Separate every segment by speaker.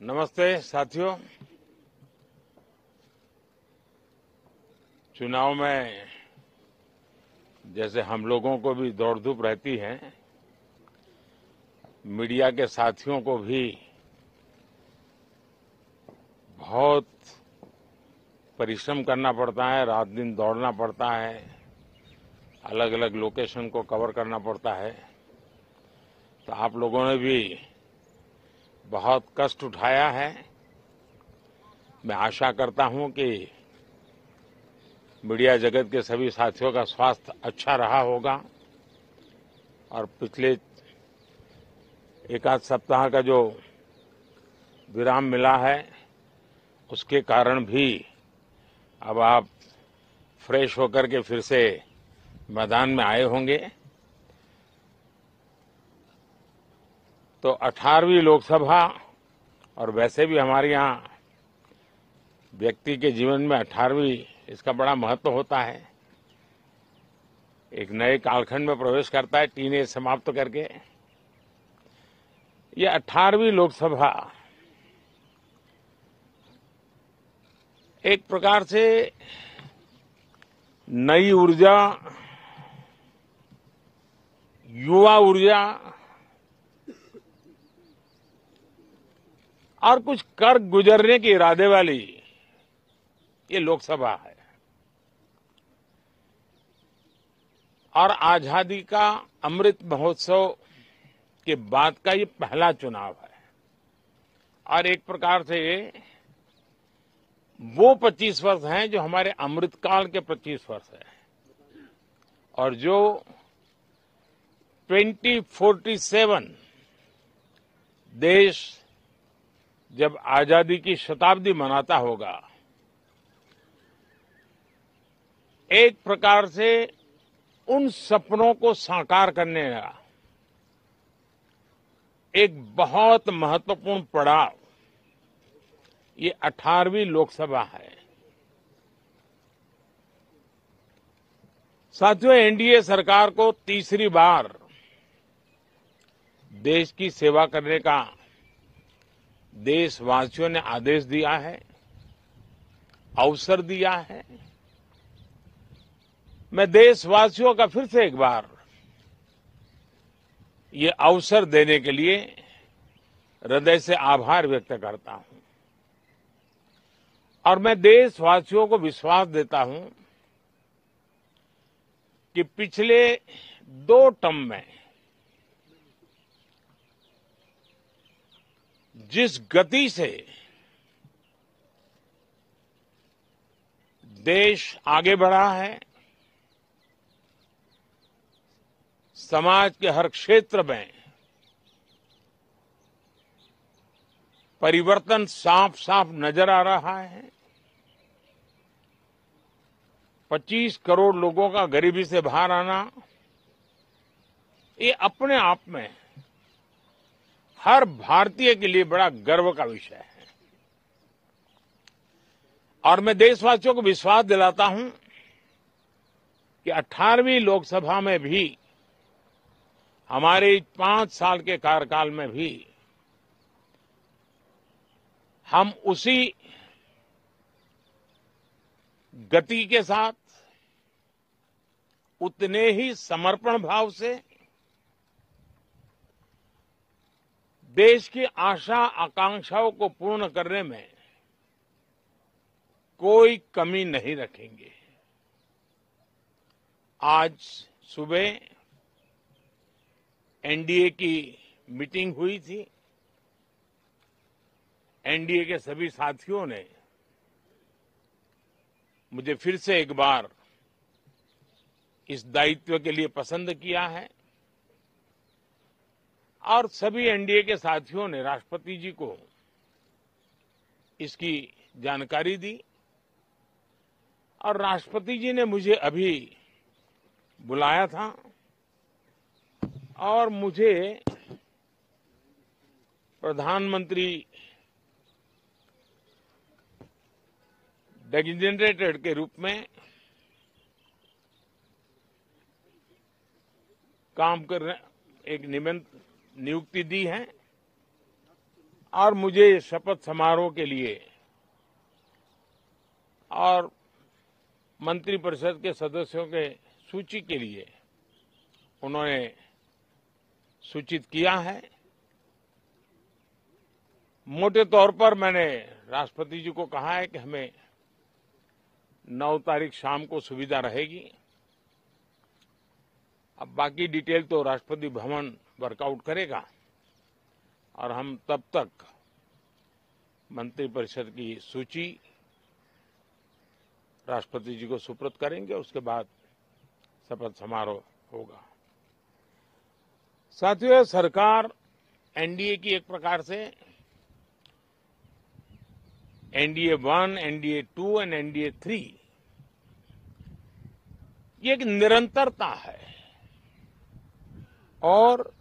Speaker 1: नमस्ते साथियों। चुनाव में जैसे हम लोगों को भी दौड़ धूप रहती है, मीडिया के साथियों को भी बहुत परिश्रम करना पड़ता है, रात दिन दौड़ना पड़ता है, अलग अलग लोकेशन को कवर करना पड़ता है। तो आप लोगों ने भी बहुत कष्ट उठाया है। मैं आशा करता हूं कि मीडिया जगत के सभी साथियों का स्वास्थ्य अच्छा रहा होगा और पिछले एक आध सप्ताह का जो विराम मिला है उसके कारण भी अब आप फ्रेश होकर के फिर से मैदान में आए होंगे। तो 18वीं लोकसभा, और वैसे भी हमारे यहाँ व्यक्ति के जीवन में 18वीं इसका बड़ा महत्व होता है। एक नए कालखंड में प्रवेश करता है, टीनेज समाप्त करके। ये 18वीं लोकसभा एक प्रकार से नई ऊर्जा, युवा ऊर्जा और कुछ कर गुजरने के इरादे वाली ये लोकसभा है। और आजादी का अमृत महोत्सव के बाद का ये पहला चुनाव है। और एक प्रकार से वो 25 वर्ष हैं जो हमारे अमृतकाल के 25 वर्ष हैं, और जो 2047 देश जब आजादी की शताब्दी मनाता होगा, एक प्रकार से उन सपनों को साकार करने का एक बहुत महत्वपूर्ण पड़ाव ये 18वीं लोकसभा है। साथियों, एनडीए सरकार को तीसरी बार देश की सेवा करने का देशवासियों ने आदेश दिया है, अवसर दिया है। मैं देशवासियों का फिर से एक बार ये अवसर देने के लिए हृदय से आभार व्यक्त करता हूं। और मैं देशवासियों को विश्वास देता हूं कि पिछले 2 टर्म में जिस गति से देश आगे बढ़ा है, समाज के हर क्षेत्र में परिवर्तन साफ साफ नजर आ रहा है। 25 करोड़ लोगों का गरीबी से बाहर आना, ये अपने आप में हर भारतीय के लिए बड़ा गर्व का विषय है। और मैं देशवासियों को विश्वास दिलाता हूं कि 18वीं लोकसभा में भी, हमारे 5 साल के कार्यकाल में भी, हम उसी गति के साथ, उतने ही समर्पण भाव से देश की आशा आकांक्षाओं को पूर्ण करने में कोई कमी नहीं रखेंगे। आज सुबह एनडीए की मीटिंग हुई थी। एनडीए के सभी साथियों ने मुझे फिर से एक बार इस दायित्व के लिए पसंद किया है, और सभी एनडीए के साथियों ने राष्ट्रपति जी को इसकी जानकारी दी। और राष्ट्रपति जी ने मुझे अभी बुलाया था और मुझे प्रधानमंत्री डेजिग्नेटेड के रूप में काम कर एक नियुक्ति दी है। और मुझे शपथ समारोह के लिए और मंत्रिपरिषद के सदस्यों के सूची के लिए उन्होंने सूचित किया है। मोटे तौर पर मैंने राष्ट्रपति जी को कहा है कि हमें 9 तारीख शाम को सुविधा रहेगी। अब बाकी डिटेल तो राष्ट्रपति भवन वर्कआउट करेगा और हम तब तक मंत्रिपरिषद की सूची राष्ट्रपति जी को सुपुर्द करेंगे। उसके बाद शपथ समारोह होगा। साथियों, सरकार एनडीए की एक प्रकार से एनडीए 1, एनडीए 2 और एनडीए 3 ये एक निरंतरता है और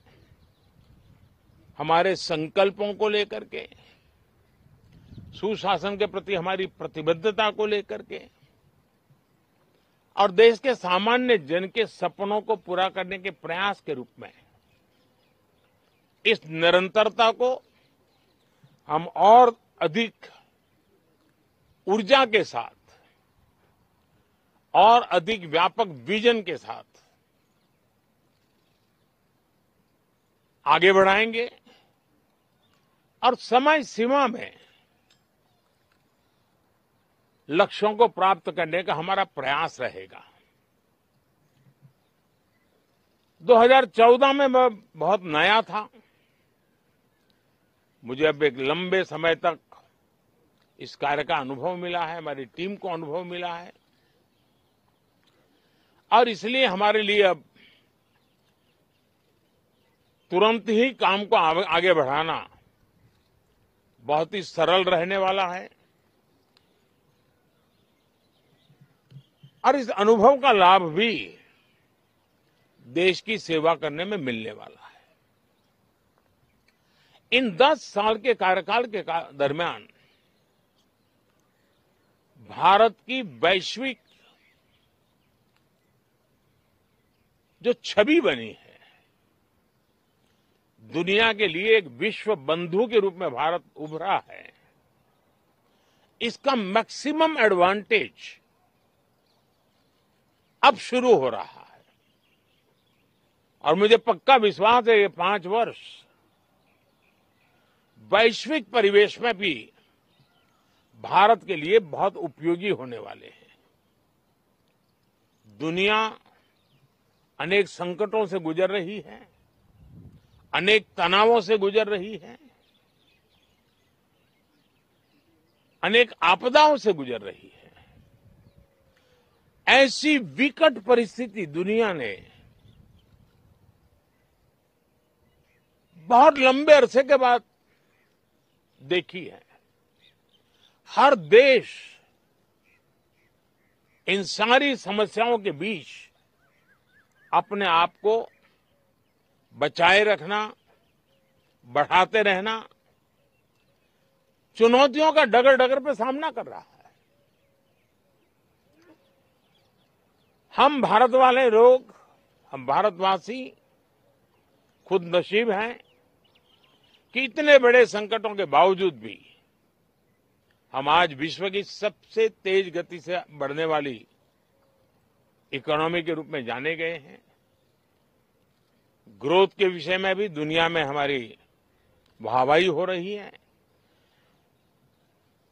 Speaker 1: हमारे संकल्पों को लेकर के, सुशासन के प्रति हमारी प्रतिबद्धता को लेकर के और देश के सामान्य जन के सपनों को पूरा करने के प्रयास के रूप में इस निरंतरता को हम और अधिक ऊर्जा के साथ और अधिक व्यापक विजन के साथ आगे बढ़ाएंगे और समय सीमा में लक्ष्यों को प्राप्त करने का हमारा प्रयास रहेगा। 2014 में मैं बहुत नया था। मुझे अब एक लंबे समय तक इस कार्य का अनुभव मिला है, हमारी टीम को अनुभव मिला है और इसलिए हमारे लिए अब तुरंत ही काम को आगे बढ़ाना बहुत ही सरल रहने वाला है और इस अनुभव का लाभ भी देश की सेवा करने में मिलने वाला है। इन 10 साल के कार्यकाल के दरमियान भारत की वैश्विक जो छवि बनी है, दुनिया के लिए एक विश्व बंधु के रूप में भारत उभरा है, इसका मैक्सिमम एडवांटेज अब शुरू हो रहा है और मुझे पक्का विश्वास है ये 5 वर्ष वैश्विक परिवेश में भी भारत के लिए बहुत उपयोगी होने वाले हैं। दुनिया अनेक संकटों से गुजर रही है, अनेक तनावों से गुजर रही है, अनेक आपदाओं से गुजर रही है। ऐसी विकट परिस्थिति दुनिया ने बहुत लंबे अरसे के बाद देखी है। हर देश इन सारी समस्याओं के बीच अपने आप को बचाए रखना, बढ़ाते रहना, चुनौतियों का डगर डगर पे सामना कर रहा है। हम भारत वाले लोग, हम भारतवासी खुद नसीब हैं कि इतने बड़े संकटों के बावजूद भी हम आज विश्व की सबसे तेज गति से बढ़ने वाली इकोनॉमी के रूप में जाने गए हैं। ग्रोथ के विषय में भी दुनिया में हमारी वाहवाही हो रही है।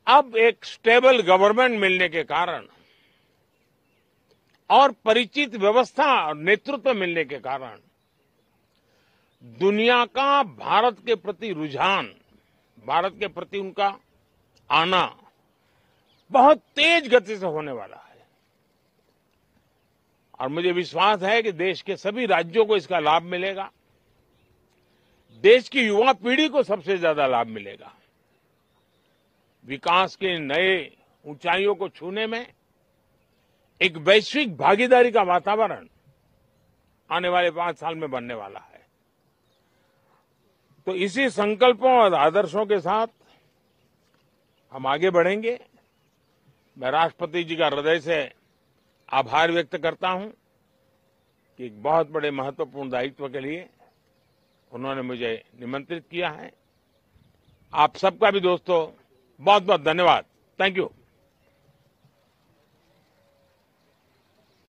Speaker 1: अब एक स्टेबल गवर्नमेंट मिलने के कारण और परिचित व्यवस्था और नेतृत्व मिलने के कारण दुनिया का भारत के प्रति रुझान, भारत के प्रति उनका आना बहुत तेज गति से होने वाला है और मुझे विश्वास है कि देश के सभी राज्यों को इसका लाभ मिलेगा। देश की युवा पीढ़ी को सबसे ज्यादा लाभ मिलेगा। विकास के नए ऊंचाइयों को छूने में एक वैश्विक भागीदारी का वातावरण आने वाले 5 साल में बनने वाला है। तो इसी संकल्पों और आदर्शों के साथ हम आगे बढ़ेंगे। मैं राष्ट्रपति जी का हृदय से आभार व्यक्त करता हूं कि एक बहुत बड़े महत्वपूर्ण दायित्व के लिए उन्होंने मुझे निमंत्रित किया है आप सबका भी दोस्तों बहुत बहुत धन्यवाद। Thank you.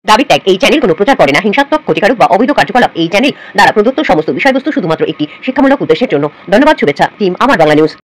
Speaker 2: দাবি ত্যাগ এই চ্যানেল কোনো প্রচার করে না হিংসাত্মক, ক্ষতিকারক বা অবৈধ কার্যকলাপ। এই চ্যানেল দ্বারা প্রদত্ত সমস্ত বিষয়বস্তু শুধুমাত্র একটি শিক্ষামূলক উদ্দেশ্যের জন্য। ধন্যবাদ। শুভেচ্ছা টিম আমার বাংলা নিউজ।